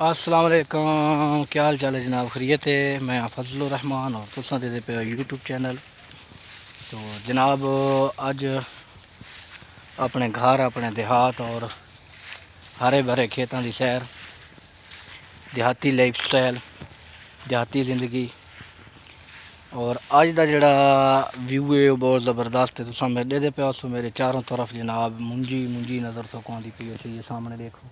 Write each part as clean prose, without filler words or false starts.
अस्सलाम वालेकुम, क्या हाल चाल है जनाब? खैरियत है। मैं फजलुर रहमान और तुसां दे पे यूट्यूब चैनल। तो जनाब अज अपने घर, अपने देहात और हरे भरे खेतों की सैर, देहाती लाइफ स्टाइल, देहाती ज़िंदगी और अज का जोड़ा व्यू है वो बहुत ज़बरदस्त है। तुम मेरे दे पे सो मेरे चारों तरफ जनाब मुंजी मुंजी नज़र तो आती पी है। ये सामने देखो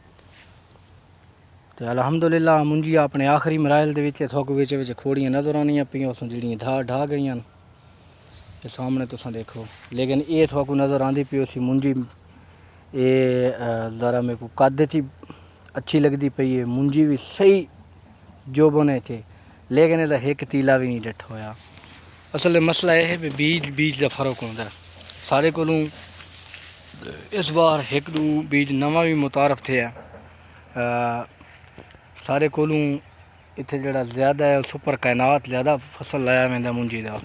तो अल्हम्दुलिल्लाह मुंजी अपने आखिरी मराइल के थोक विच खोड़ियाँ नज़र आनियाँ पी उस जी ढा गई ये सामने तुम देखो। लेकिन ये थोक नज़र आती पी उसी मुंजी ये ज़रा मेरे को कद च अच्छी लगती पई है। मुंजी भी सही जो बने थे, लेकिन यदा एक तीला भी नहीं डट होया। असल मसला यह है भी बीज का फर्क होता है सारे को। इस बार एक दो बीज नवा भी मुतारफ थे सारे को इतने जड़ा ज़्यादा है सुपर कायनात ज़्यादा फसल लाया वह मुंजी का।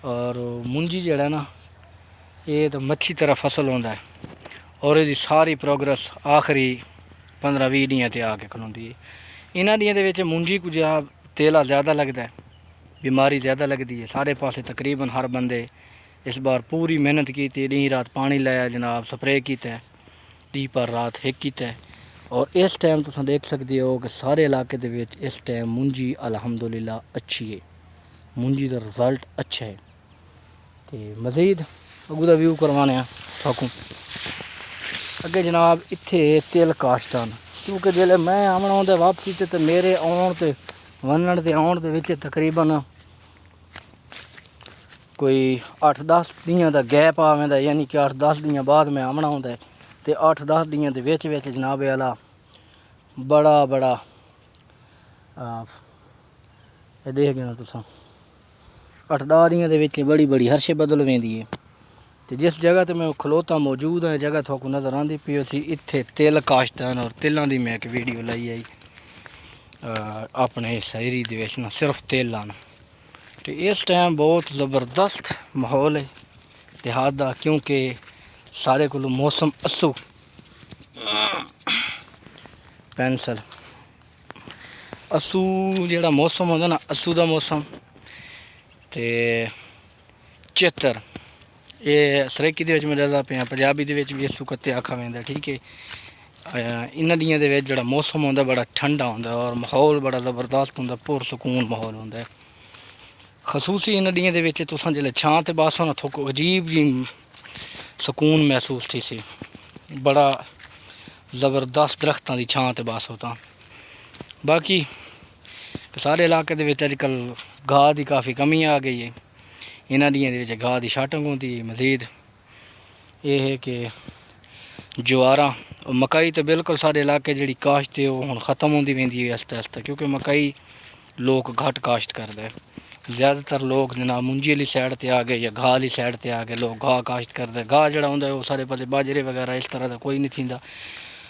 और मुंजी जड़ा ना ये तो मच्छी तरह फसल होता है और ये सारी प्रोग्रेस आखिरी 15-20 दिन ते आके खलोंदी है। इन्होंने दियां दे मुंजी को जहा तेला ज़्यादा लगता है, बीमारी ज़्यादा लगती है सारे पासे। तकरीबन हर बंदे इस बार पूरी मेहनत की, दिन रात पानी लाया जनाब, स्प्रे किया दी पर रात एक किया। और इस टाइम तुम देख सकते हो कि सारे इलाके दे विच इस टाइम मुंजी अल्हम्दुलिल्लाह अच्छी है, मुंजी का रिजल्ट अच्छा है। तो मज़ीद अगू का व्यू करवाने थोकू अगे जनाब इत्थे तिल काश्तान, क्योंकि जिले मैं आमना होंगे वापसी तो मेरे आने तो वनण के आने के विच तकरीबन कोई 8-10 दिन का गैप आ वेंदा, यानी कि 8-10 दिन बाद मैं आमना होंगे तो 8-10 दिन के विच जनाब आला बड़ा देख ना तुस 8-10 दिन के बड़ी बड़ी हर्षे बदल वेंदी है। तो जिस जगह तो मैं खलोता मौजूद है जगह थोक नज़र आती पी उसी इत्थे तिल काश्तन और तिलों की मैं एक वीडियो लाई आई अपने इस एरिया ना सिर्फ तिल आन। तो इस टाइम बहुत ज़बरदस्त माहौल है देहात का, क्योंकि सारे को मौसम अस्सू पेंसिल अस्सू जोड़ा मौसम होता ना अस्सू का मौसम तो चेतर ये सरेकी दे मैं दसदा पे पंजाबी दे भी अस्सू कत्ते आखा वेंदा। ठीक है, इन्हां दियां दे विच जेह्ड़ा मौसम होंदा बड़ा ठंडा होंदा और माहौल बड़ा ज़बरदस्त होंदा, पुरसकून माहौल होंदा है। खसूसी इन्हां दियां दे विच तुसां जेल्लै छां ते बासो ना थोको अजीब जी सुकून महसूस थी सी, बड़ा ज़बरदस्त दरख्तां दी छां ते बासो तां। बाकी सारे इलाके दे विच अजकल घाह की काफ़ी कमी आ गई है, इन्हां दियां दे विच घाह की शाटंग होंदी है। मज़ीद ये है कि ज्वारा और मकई तो बिल्कुल सारे इलाके जी काश्त है वो हुण ख़त्म होंदी वेंदी है आस्ता आस्ता, क्योंकि मकई लोग घट काश्त करदे। ज़्यादातर लोग जनाब मुंजी वाली साइड ते आ गए या घाह वाली साइड ते आ गए, लोग घाह काश्त करदे। घाह जिहड़ा हुंदा है वो सारे पासे बाजरे वगैरह इस तरह का कोई नहीं थींदा,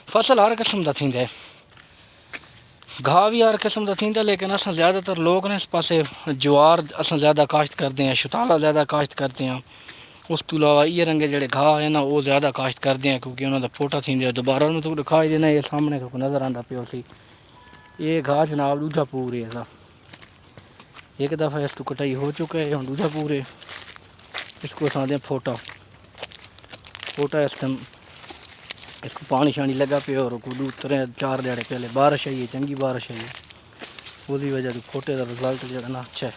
फसल हर किस्म का थींदा है, घाह भी हर किस्म का थींदा। लेकिन अस ज़्यादातर लोग ने इस पासे ज्वार अस ज़्यादा काश्त करते हैं, शताला ज़्यादा काश्त करते हैं। उस तो अलावा ये रंगे जोड़े घाह है ना वो ज़्यादा काश्त करते हैं, क्योंकि उन्होंने फोटा थी दोबारा में तो दिखाई देना। ये सामने तो नज़र आता पे सी ये घाह जनाब दूजा पूर है इसका, एक दफ़ा इस तो कटाई हो चुका है, हम दूजा पूर है। इसको सादे फोटा इस टाइम इसको पानी शानी लगा पे और दो 3-4 दिहाड़े पहले बारिश आई है, चंगी बारिश आई है, उसकी वजह से फोटे का रिजल्ट जो ना अच्छा है।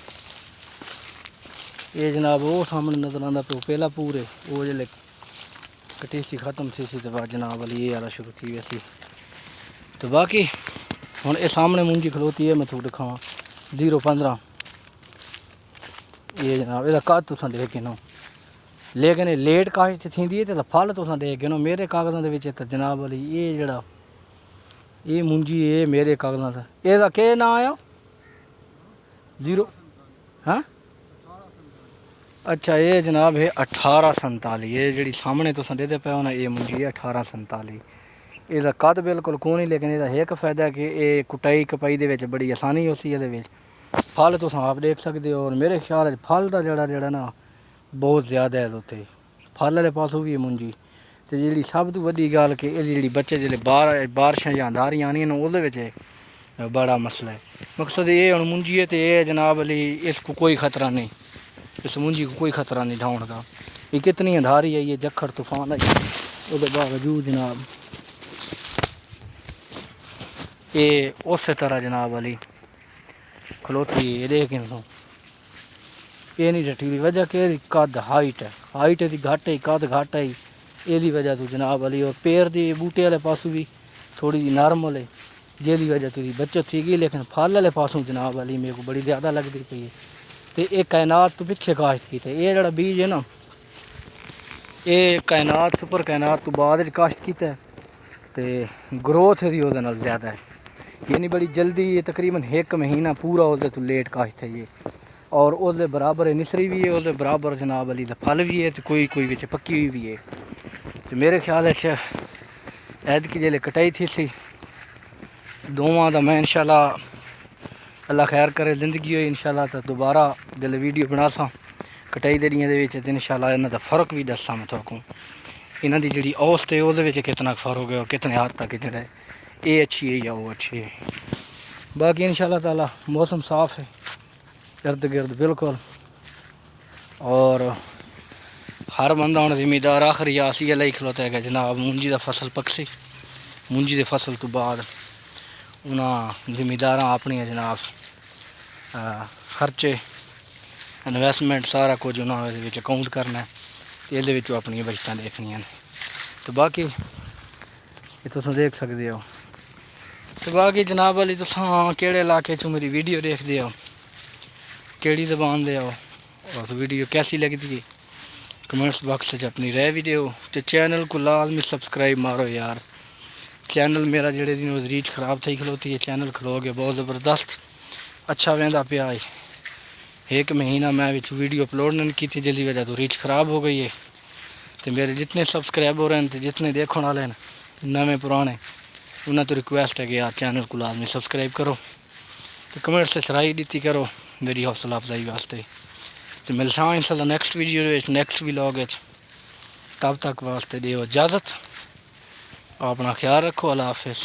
ये जनाब वो सामने नज़र आता पे पहला पूर है, वो जिले कटीसी ख़त्म थी सी तो बाद जनाब वाली ये आला शुरू थी वैसी। तो बाकी हुण ये सामने मुंजी खलोती है, मैं थोड़ा दिखावा 0-15 ये जनाब यदा कद तुम देख गिनो। लेकिन ये लेट काश्त थी है तो फल तुम देख गिनो। मेरे कागज़ों के तो जनाब वाली ये जड़ा ये मुंजी ये मेरे कागज़ों से यदा के ना आया 0 हाँ अच्छा ये जनाब है 1847। ये जी सामने तुम देते पे हो ना ये मुंजी है 1847। इसका कद बिल्कुल को नहीं, लेकिन यदा एक फ़ायदा कि ये कुटाई कपाई दे बड़ी आसानी होती है। फल तुम आप देख सकते हो और मेरे ख्याल फल का जड़ा ना बहुत ज़्यादा है उत्ते फल वाले पासों भी है मुंजी। तो जी सब तो वड्डी गल कि ये जी बच्चे जो बारिशां या अंधारियां आनियां उहदे विच बड़ा मसला है। मकसद ये हूँ मुंजी है तो ये जनाब अली इसको कोई ख़तरा नहीं, इस मुंजी को कोई ख़तरा नहीं ढाउण का। ये कितनी अंधारी है, ये जखड़ तूफान है, उसके बावजूद जनाब ये उस तरह जनाब अली खलोती है। लेकिन ये नहीं डटी हुई, वजह कि कद हाइट है, हाइट की घट है, कद घट है, ये वजह तो जनाब अली। और पैर के बूटे वाले पासों भी थोड़ी जी नॉर्मल है, जिसकी वजह तो बचत थी गई। लेकिन फल वाले पासों जनाब अली मेरे को बड़ी ज़्यादा लगती पई है। तो ये कायनात तो पिछे काश्त किया, ये जड़ा बीज है ना, ये कायनात सुपर कायनात तो बाद काश्त किया, तो ग्रोथ ही वो ज़्यादा है। यानी बड़ी जल्दी, ये तकरीबन 1 महीना पूरा उसके तो लेट काश्त है ये। और उसके बराबर निसरी भी है, उसके बराबर जनाब अली का फल भी है, तो कोई कोई बिच पक्की हुई भी है। तो मेरे ख्याल ऐद की जेल्लै कटाई थी सी दोवां दा, मैं इंशाल्लाह अल्लाह खैर करे जिंदगी होई इंशाल्लाह तो दोबारा जेल्लै वीडियो बना सा कटाई देरियां दे विच, इंशाल्लाह इन्हां दा फ़र्क भी दस्सां मैं तुहानू। इन्हां दी जेह्ड़ी औसत है उसदे विच कितना फ़र्क है और कितने हद तक जेह्ड़ा ये अच्छी है या वो अच्छी है। बाकी इंशाल्लाह ताला मौसम साफ़ है इर्द गिर्द बिल्कुल। और हर बंदा हूँ जिमीदार आखिरी आसी ही खलोता है जनाब मुंजी का फसल पकसी, मुंजी के फसल तो बाद उन्होंने जिमीदार अपनी जनाब खर्चे इन्वेस्टमेंट सारा कुछ उन्होंने अकाउंट करना है, ये अपन बचत देखनिया ने। तो बाकी ये तुम देख सकते हो। तो बाकी जनाब अली तुस केड़े इलाके चो मेरी वीडियो देखते हो, केड़ी जबान दे हो, और तो वीडियो कैसी लगती है कमेंट्स बॉक्स में अपनी राय भी दो। तो चैनल को लाजमी सब्सक्राइब मारो यार। चैनल मेरा जेड़े दिन रीच ख़राब थी खलोती है, चैनल खलो गया बहुत ज़बरदस्त अच्छा वहदा पिया है। 1 महीना मैं वीडियो अपलोड नहीं की थी, जल्दी वजह तो रीच ख़राब हो गई है। तो मेरे जितने सब्सक्राइबर हैं, तो जितने देखने वाले हैं नवे पुराने, उन्हें तो रिक्वेस्ट है कि यार चैनल को लाजमी सब्सक्राइब करो, तो कमेंट से सराही दी करो मेरी हौसला अफजाई वास्ते। तो मिलता इंशाल्लाह नेक्स्ट वीडियो नेक्स्ट व्लॉग। तब तक वास्ते दियो इजाज़त, अपना ख्याल रखो, अल्लाह हाफिज़।